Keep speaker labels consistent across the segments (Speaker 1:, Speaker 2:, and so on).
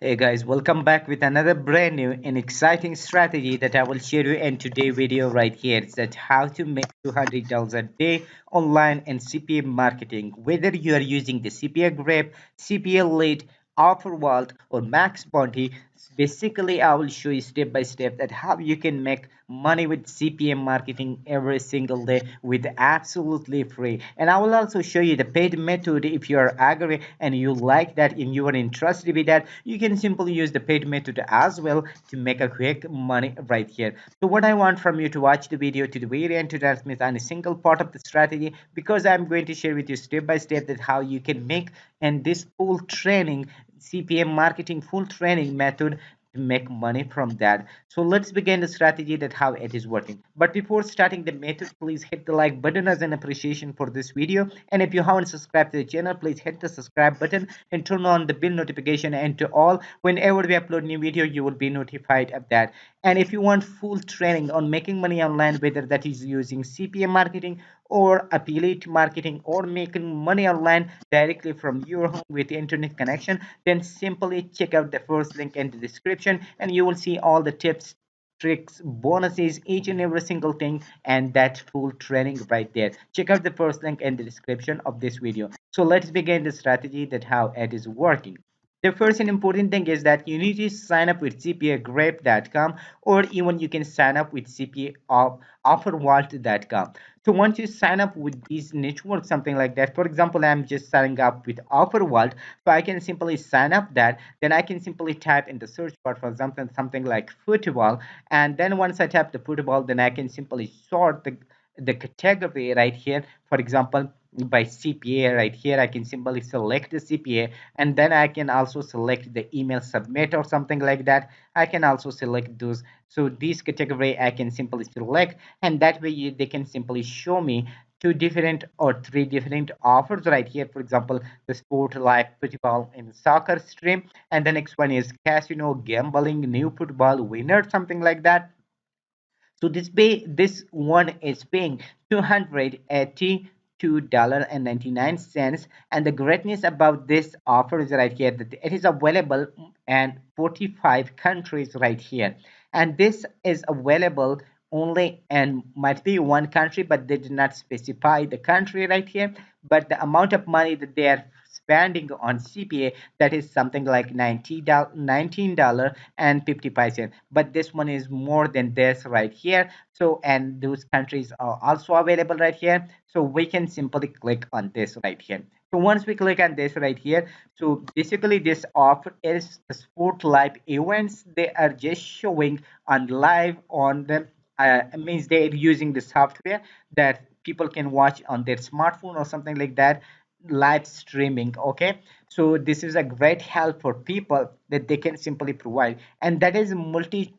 Speaker 1: Hey guys, welcome back with another brand new and exciting strategy that I will share you in today's video right here. It's that how to make $200 a day online in CPA marketing. Whether you are using the CPAGrip, CPALead, OfferVault or Maxbounty, basically I will show you step by step that how you can make money with CPA marketing every single day with absolutely free. And I will also show you the paid method. If you are agree and you like that and you are interested with that, you can simply use the paid method as well to make a quick money right here. So what I want from you to watch the video to the very end to that miss any single part of the strategy, because I'm going to share with you step by step that how you can make and this full training CPM marketing full training method to make money from that. So let's begin the strategy that how it is working. But before starting the method, please hit the like button as an appreciation for this video. And if you haven't subscribed to the channel, please hit the subscribe button and turn on the bell notification and to all. Whenever we upload new video, you will be notified of that. And if you want full training on making money online, whether that is using CPM marketing or affiliate marketing or making money online directly from your home with internet connection, then simply check out the first link in the description and you will see all the tips, tricks, bonuses, each and every single thing, and that full training right there. Check out the first link in the description of this video. So let's begin the strategy that how it is working. The first and important thing is that you need to sign up with CPAGrip.com, or even you can sign up with CPAOfferVault.com. So once you sign up with these networks, something like that, for example, I'm just signing up with OfferVault, so I can simply sign up that, then I can simply type in the search bar for example something like football, and then once I tap the football, then I can simply sort the category right here. For example, by CPA right here, I can simply select the CPA, and then I can also select the email submit or something like that. I can also select those. So this category I can simply select, and that way they can simply show me two different or three different offers right here. For example, the sport like football and soccer stream, and the next one is casino gambling new football winner, something like that. So this one is paying $282.99, and the greatness about this offer is right here that it is available in 45 countries right here, and this is available only in might be one country, but they did not specify the country right here. But the amount of money that they are spending on CPA, that is something like $19 and 50 paise, but this one is more than this right here. So and those countries are also available right here, so we can simply click on this right here. So once we click on this right here, so basically this offer is the sport live events. They are just showing on live on the means they're using the software that people can watch on their smartphone or something like that, live streaming. Okay, so this is a great help for people that they can simply provide, and that is multi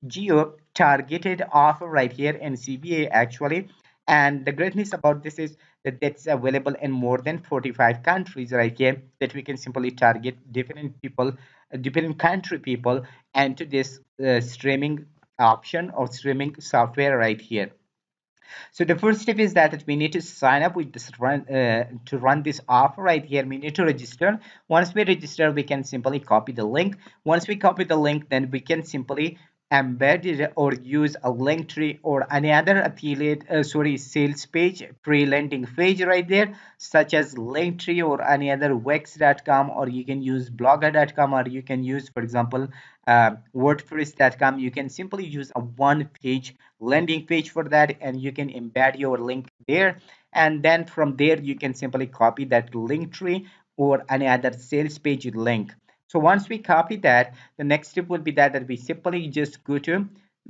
Speaker 1: geo targeted offer right here in CBA actually. And the greatness about this is that that's available in more than 45 countries right here, that we can simply target different people, different country people, and to this streaming option or streaming software right here. So the first step is that we need to sign up with this to run this offer right here. We need to register. Once we register, we can simply copy the link. Once we copy the link, then we can simply embed it or use a link tree or any other affiliate sales page, pre-landing page right there, such as Linktree or any other wix.com, or you can use blogger.com, or you can use for example wordpress.com. You can simply use a one page landing page for that, and you can embed your link there, and then from there you can simply copy that link tree or any other sales page link. So once we copy that, the next step will be that we simply just go to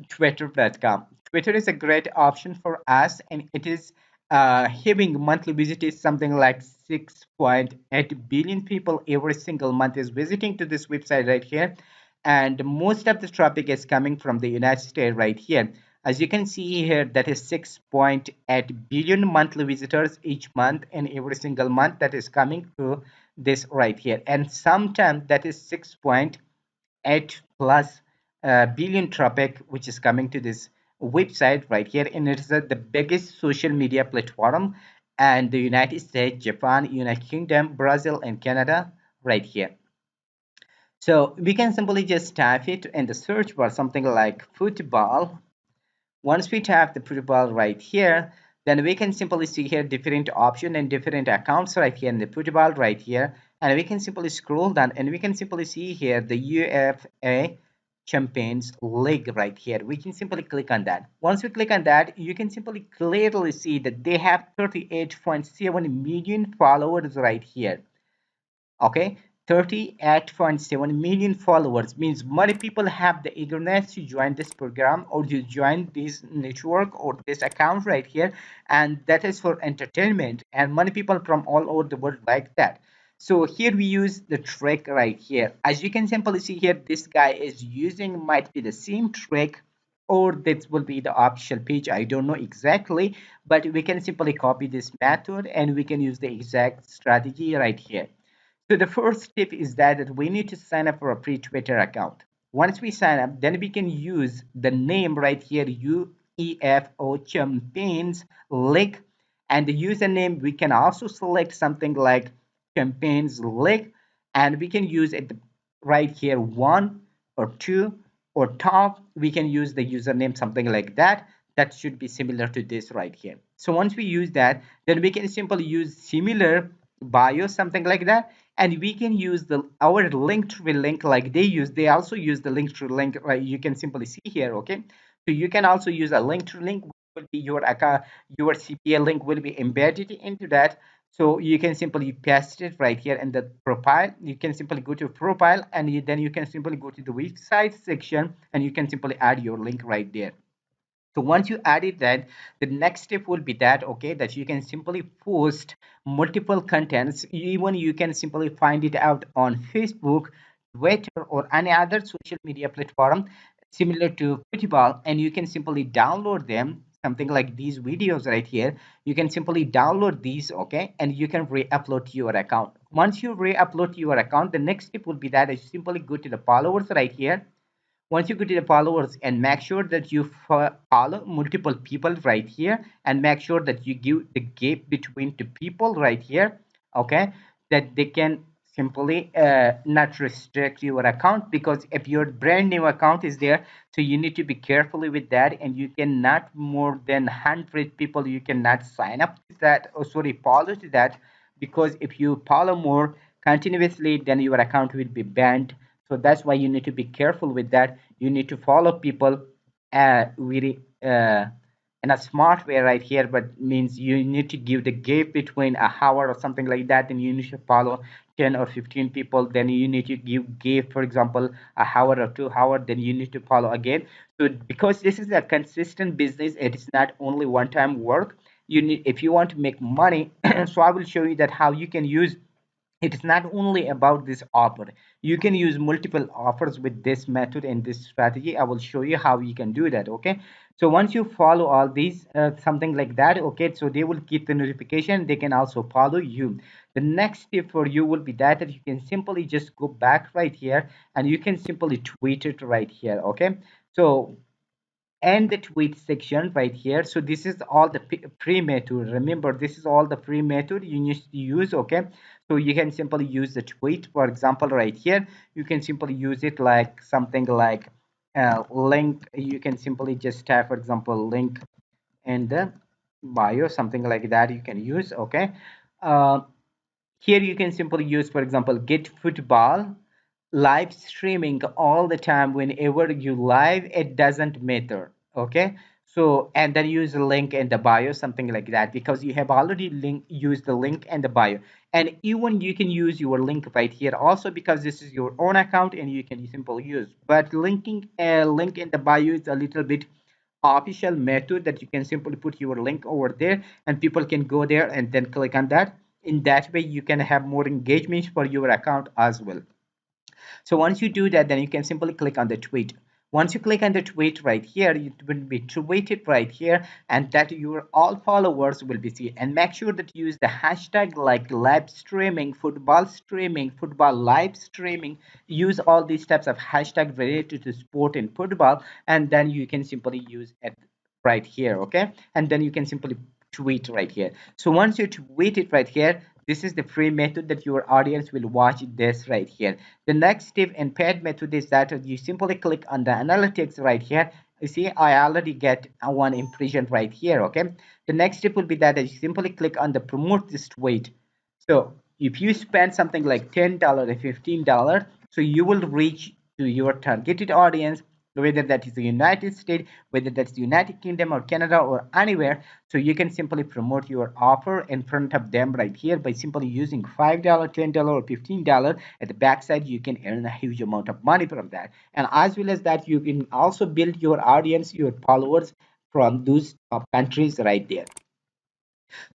Speaker 1: twitter.com. Twitter is a great option for us, and it is having monthly visitors something like 6.8 billion people every single month is visiting to this website right here, and most of the traffic is coming from the United States right here. As you can see here, that is 6.8 billion monthly visitors each month, and every single month that is coming to this right here, and sometimes that is 6.8 plus billion traffic which is coming to this website right here, and it is the biggest social media platform and the United States, Japan, United Kingdom, Brazil and Canada right here. So we can simply just type it in the search bar, something like football. Once we tap the football right here, then we can simply see here different option and different accounts right here in the football right here. And we can simply scroll down and we can simply see here the UEFA Champions League right here. We can simply click on that. Once we click on that, you can simply clearly see that they have 38.7 million followers right here. Okay, 38.7 million followers means many people have the eagerness to join this program or to join this network or this account right here, and that is for entertainment, and many people from all over the world like that. So here we use the trick right here. As you can simply see here, this guy is using might be the same trick, or this will be the official page, I don't know exactly, but we can simply copy this method and we can use the exact strategy right here. So the first tip is that we need to sign up for a free Twitter account. Once we sign up, then we can use the name right here, UEFO Campaigns League, and the username we can also select something like Campaigns League, and we can use it right here, one or two or top. We can use the username something like that. That should be similar to this right here. So once we use that, then we can simply use similar bio something like that, and we can use the our link to link like they also use the link to link, right? You can simply see here. Okay, so you can also use a link to link, will be your account, your CPA link will be embedded into that. So you can simply paste it right here in the profile. You can simply go to profile, and then you can simply go to the website section and you can simply add your link right there. So once you added that, the next step will be that, okay, that you can simply post multiple contents. Even you can simply find it out on Facebook, Twitter, or any other social media platform similar to football, and you can simply download them, something like these videos right here. You can simply download these, okay, and you can re-upload to your account. Once you re-upload to your account, the next step will be that you simply go to the followers right here. Once you go to the followers, and make sure that you follow multiple people right here, and make sure that you give the gap between two people right here, okay, that they can simply not restrict your account, because if your brand new account is there, so you need to be carefully with that, and you cannot more than 100 people, you cannot sign up to that, or sorry, follow to that, because if you follow more continuously, then your account will be banned. So that's why you need to be careful with that. You need to follow people very in a smart way right here, but means you need to give the gap between a hour or something like that, and you need to follow 10 or 15 people. Then you need to give gap, for example, a hour or 2 hour, then you need to follow again. So because this is a consistent business, it is not only one time work. You need, if you want to make money, so I will show you that how you can use, it is not only about this offer. You can use multiple offers with this method and this strategy. I will show you how you can do that. Okay, so once you follow all these something like that, okay, so they will get the notification, they can also follow you. The next step for you will be that you can simply just go back right here and you can simply tweet it right here. Okay, so and the tweet section right here. So this is all the free method. Remember, this is all the free method you need to use. Okay, so you can simply use the tweet, for example, right here. You can simply use it like something like link. You can simply just type, for example, link in the bio, something like that you can use. Okay, uh, here you can simply use, for example, get football live streaming all the time. Whenever you live, it doesn't matter. Okay, so and then use a link in the bio, something like that, because you have already used the link in the bio. And even you can use your link right here also, because this is your own account and you can simply use. But linking a link in the bio is a little bit official method, that you can simply put your link over there and people can go there and then click on that. In that way you can have more engagement for your account as well. So once you do that, then you can simply click on the tweet. Once you click on the tweet right here, it will be tweeted right here, and that your all followers will be seen. And make sure that you use the hashtag like live streaming, football live streaming. Use all these types of hashtag related to sport and football, and then you can simply use it right here. Okay, and then you can simply tweet right here. So once you tweet it right here, this is the free method that your audience will watch this right here. The next step in paid method is that you simply click on the analytics right here. You see, I already get one impression right here. Okay, the next step will be that you simply click on the promote this tweet. So if you spend something like $10 or $15, so you will reach to your targeted audience, whether that is the United States, whether that's the United Kingdom or Canada or anywhere. So you can simply promote your offer in front of them right here by simply using $5, $10 or $15. At the backside, you can earn a huge amount of money from that. And as well as that, you can also build your audience, your followers from those top countries right there.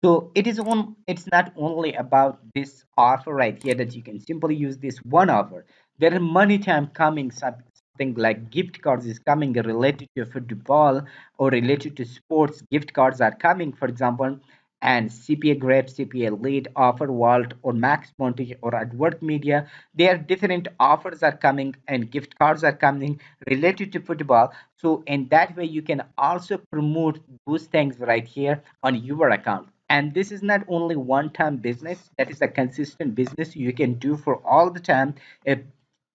Speaker 1: So it's not only about this offer right here that you can simply use this one offer. There are many time coming something like gift cards is coming related to football or related to sports. Gift cards are coming, for example, and CPAGrip, CPALead, OfferVault, or Maxbounty, or Advert Media. There different offers are coming and gift cards are coming related to football. So in that way, you can also promote those things right here on your account. And this is not only one time business, that is a consistent business you can do for all the time. If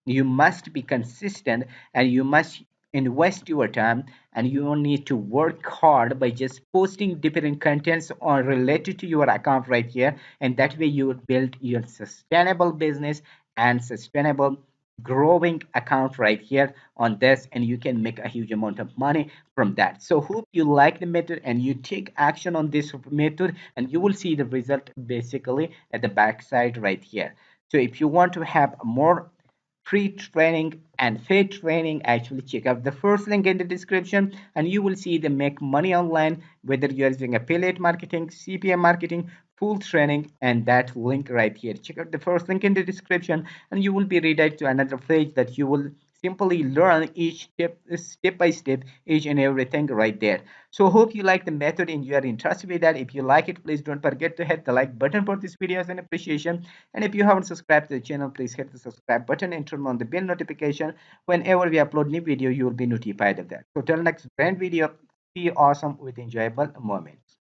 Speaker 1: you must be consistent and you must invest your time, and you need to work hard by just posting different contents or related to your account right here, and that way you will build your sustainable business and sustainable growing account right here on this, and you can make a huge amount of money from that. So hope you like the method and you take action on this method, and you will see the result basically at the backside right here. So if you want to have more free training and paid training, actually check out the first link in the description, and you will see the make money online, whether you are using affiliate marketing, CPA marketing, full training, and that link right here. Check out the first link in the description, and you will be redirected to another page that you will simply learn each step by step, each and everything right there. So hope you like the method and you are interested with that. If you like it, please don't forget to hit the like button for this video as an appreciation. And if you haven't subscribed to the channel, please hit the subscribe button and turn on the bell notification. Whenever we upload new video, you will be notified of that. So till next brand video, be awesome with enjoyable moments.